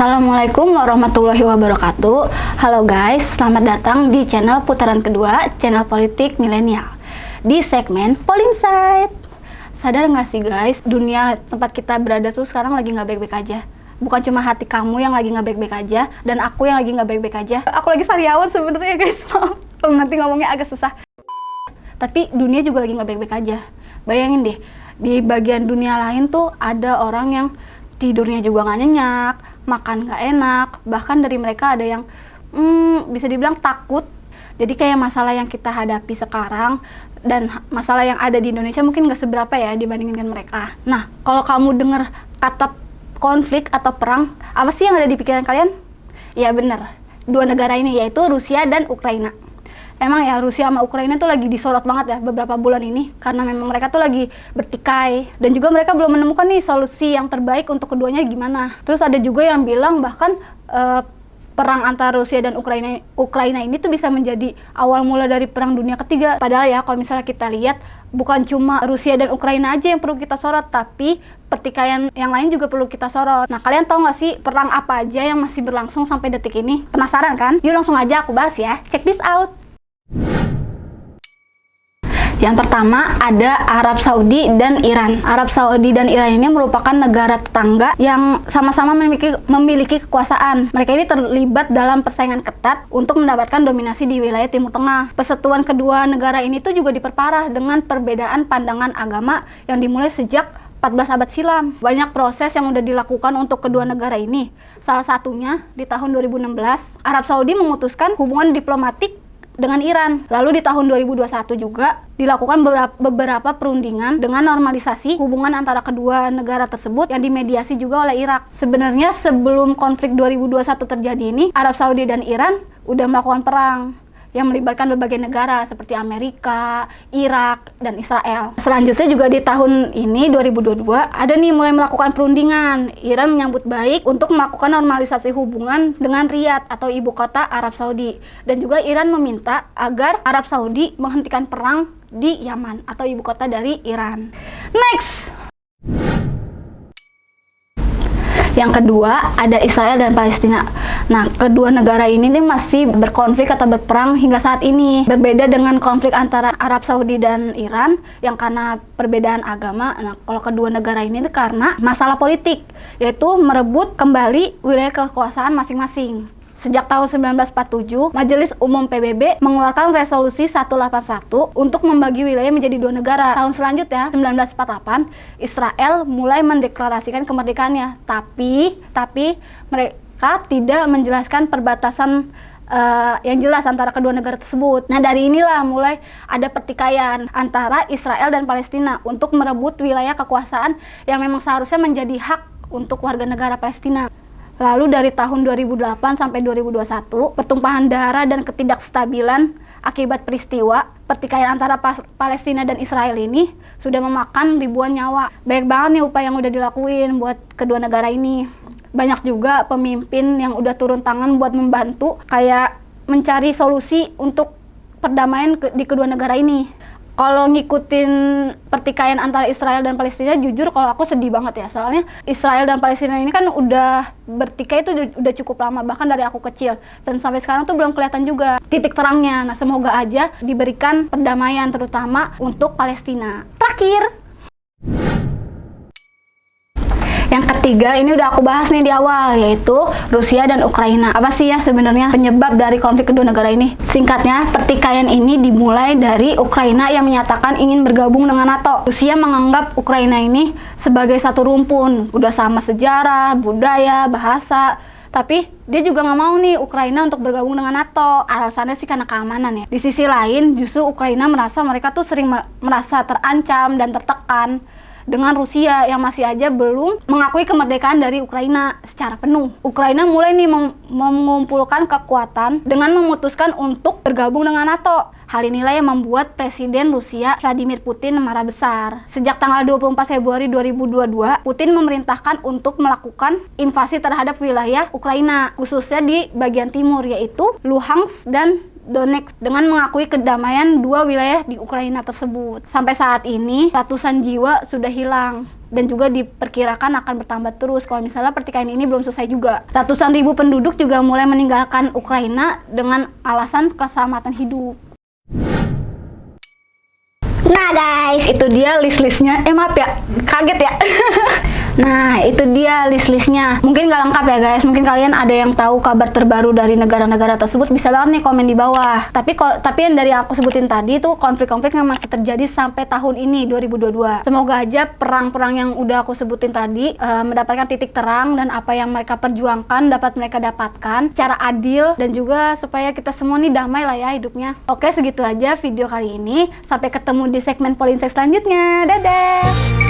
Assalamualaikum warahmatullahi wabarakatuh. Halo guys, selamat datang di channel putaran kedua, channel politik milenial. Di segmen Polinside. Sadar nggak sih guys, dunia tempat kita berada tuh sekarang lagi nggak baik-baik aja. Bukan cuma hati kamu yang lagi nggak baik-baik aja, dan aku yang lagi nggak baik-baik aja. Aku lagi sariawan sebenarnya guys, maaf kalau nanti ngomongnya agak susah. Tapi dunia juga lagi nggak baik-baik aja. Bayangin deh, di bagian dunia lain tuh ada orang yang tidurnya juga nggak nyenyak, makan nggak enak, bahkan dari mereka ada yang bisa dibilang takut. Jadi kayak masalah yang kita hadapi sekarang dan masalah yang ada di Indonesia mungkin nggak seberapa ya dibandingin dengan mereka. Nah, kalau kamu dengar kata konflik atau perang, apa sih yang ada di pikiran kalian? Ya bener, dua negara ini yaitu Rusia dan Ukraina. Emang ya Rusia sama Ukraina tuh lagi disorot banget ya beberapa bulan ini karena memang mereka tuh lagi bertikai dan juga mereka belum menemukan nih solusi yang terbaik untuk keduanya gimana. Terus ada juga yang bilang bahkan perang antara Rusia dan Ukraina ini tuh bisa menjadi awal mula dari perang dunia ketiga. Padahal ya kalau misalnya kita lihat bukan cuma Rusia dan Ukraina aja yang perlu kita sorot, tapi pertikaian yang lain juga perlu kita sorot. Nah, kalian tahu nggak sih perang apa aja yang masih berlangsung sampai detik ini? Penasaran kan? Yuk langsung aja aku bahas ya. Check this out. Yang pertama ada Arab Saudi dan Iran. Arab Saudi dan Iran ini merupakan negara tetangga yang sama-sama memiliki kekuasaan. Mereka ini terlibat dalam persaingan ketat untuk mendapatkan dominasi di wilayah Timur Tengah. Persatuan kedua negara ini tuh juga diperparah dengan perbedaan pandangan agama yang dimulai sejak 14 abad silam. Banyak proses yang udah dilakukan untuk kedua negara ini. Salah satunya di tahun 2016, Arab Saudi memutuskan hubungan diplomatik dengan Iran. Lalu di tahun 2021 juga dilakukan beberapa perundingan dengan normalisasi hubungan antara kedua negara tersebut yang dimediasi juga oleh Irak. Sebenarnya sebelum konflik 2021 terjadi ini, Arab Saudi dan Iran udah melakukan perang yang melibatkan berbagai negara seperti Amerika, Irak, dan Israel. Selanjutnya juga di tahun ini 2022 ada nih mulai melakukan perundingan. Iran menyambut baik untuk melakukan normalisasi hubungan dengan Riyadh atau ibu kota Arab Saudi. Dan juga Iran meminta agar Arab Saudi menghentikan perang di Yaman atau ibu kota dari Iran. Next! Yang kedua ada Israel dan Palestina. Nah, kedua negara ini nih masih berkonflik atau berperang hingga saat ini. Berbeda dengan konflik antara Arab Saudi dan Iran yang karena perbedaan agama. Nah, kalau kedua negara ini nih karena masalah politik, yaitu merebut kembali wilayah kekuasaan masing-masing. Sejak tahun 1947, Majelis Umum PBB mengeluarkan resolusi 181 untuk membagi wilayah menjadi dua negara. Tahun selanjutnya, 1948, Israel mulai mendeklarasikan kemerdekaannya. Tapi mereka tidak menjelaskan perbatasan yang jelas antara kedua negara tersebut. Nah, dari inilah mulai ada pertikaian antara Israel dan Palestina untuk merebut wilayah kekuasaan yang memang seharusnya menjadi hak untuk warga negara Palestina. Lalu dari tahun 2008 sampai 2021, pertumpahan darah dan ketidakstabilan akibat peristiwa pertikaian antara Palestina dan Israel ini sudah memakan ribuan nyawa. Banyak banget nih upaya yang udah dilakuin buat kedua negara ini. Banyak juga pemimpin yang udah turun tangan buat membantu kayak mencari solusi untuk perdamaian di kedua negara ini. Kalau ngikutin pertikaian antara Israel dan Palestina, jujur kalau aku sedih banget ya. Soalnya Israel dan Palestina ini kan udah bertikai itu udah cukup lama, bahkan dari aku kecil. Dan sampai sekarang tuh belum kelihatan juga titik terangnya. Nah, semoga aja diberikan perdamaian terutama untuk Palestina. Terakhir, yang ketiga ini udah aku bahas nih di awal, yaitu Rusia dan Ukraina. Apa sih ya sebenarnya penyebab dari konflik kedua negara ini? Singkatnya, pertikaian ini dimulai dari Ukraina yang menyatakan ingin bergabung dengan NATO. Rusia menganggap Ukraina ini sebagai satu rumpun, udah sama sejarah, budaya, bahasa. Tapi dia juga nggak mau nih Ukraina untuk bergabung dengan NATO. Alasannya sih karena keamanan ya. Di sisi lain, justru Ukraina merasa mereka tuh sering merasa terancam dan tertekan dengan Rusia yang masih aja belum mengakui kemerdekaan dari Ukraina secara penuh. Ukraina mulai nih mengumpulkan kekuatan dengan memutuskan untuk bergabung dengan NATO. Hal inilah yang membuat Presiden Rusia Vladimir Putin marah besar. Sejak tanggal 24 Februari 2022, Putin memerintahkan untuk melakukan invasi terhadap wilayah Ukraina, khususnya di bagian timur yaitu Luhansk dan Donetsk dengan mengakui kedamaian dua wilayah di Ukraina tersebut. Sampai saat ini ratusan jiwa sudah hilang dan juga diperkirakan akan bertambah terus kalau misalnya pertikaian ini belum selesai juga. Ratusan ribu penduduk juga mulai meninggalkan Ukraina dengan alasan keselamatan hidup. Nah guys, itu dia list-listnya. Maaf ya, kaget ya. Nah, itu dia list-listnya. Mungkin gak lengkap ya guys. Mungkin kalian ada yang tahu kabar terbaru dari negara-negara tersebut, bisa banget nih komen di bawah. Tapi yang dari aku sebutin tadi tuh konflik-konflik yang masih terjadi sampai tahun ini 2022. Semoga aja perang-perang yang udah aku sebutin tadi mendapatkan titik terang, dan apa yang mereka perjuangkan dapat mereka dapatkan secara adil, dan juga supaya kita semua nih damai lah ya hidupnya. Oke, segitu aja video kali ini. Sampai ketemu di segmen Polinsek selanjutnya. Dadah.